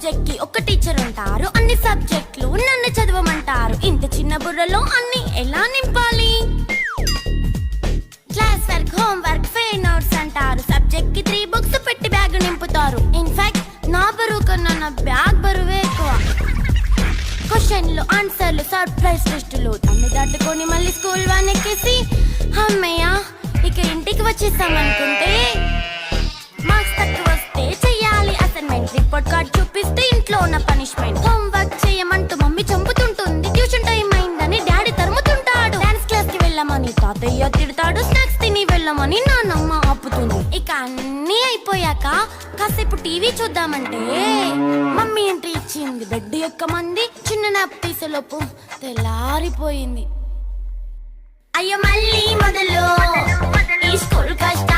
Subject కి ఒక teacher ఉంటారు, అన్ని సబ్జెక్టులు నన్ను చదవమంటారు. ఇంత చిన్న బుర్రలో అన్ని ఎలా నింపాలి? Class work, home work, fair notes అంటారు. సబ్జెక్ట్ కి 3 బుక్స్ పెట్టి బ్యాగ్ నింపుతారు. ఇన్ఫాక్ట్ నా బరువు కన్నా నా బ్యాగ్ బరువే ఎక్కువ. క్వశ్చన్లు, ఆన్సర్లు, సర్ప్రైజ్ టెస్టులు అన్ని దాటుకొని మళ్ళీ స్కూల్ వ్యాన్ ఎక్కేసి అమ్మయ్య ఇక ఇంటికి వచ్చేసామనుకుంటే మార్క్స్ తక్కువ వస్తే చెయ్యాలి అసైన్మెంట్. రిపోర్ట్ కార్డ్ చూపిస్తే ఇంట్లో ఉన్న పనిష్మెంట్. హోమ్ వర్క్ చేయమంటూ మమ్మీ చంపుతుంటుంది. ట్యూషన్ టైం అయిందని డాడీ తరుముతుంటాడు. డాన్స్ క్లాస్ కి వెళ్ళమని తాతయ్య తిడతాడు. స్నాక్స్ తిని వెళ్ళమని నాన్నమ్మ ఆపుతుంది. ఇక అన్నీ అయిపోయాక కాసేపు టీవీ చూద్దామంటే మమ్మీ ఎంట్రీ ఇచ్చింది. బెడ్ యొక్క మంది చిన్న నాప్ తీసేలోపు తెల్లారిపోయింది. అయ్యో మళ్ళీ మొదలు ఈ స్కూల్ కష్టం.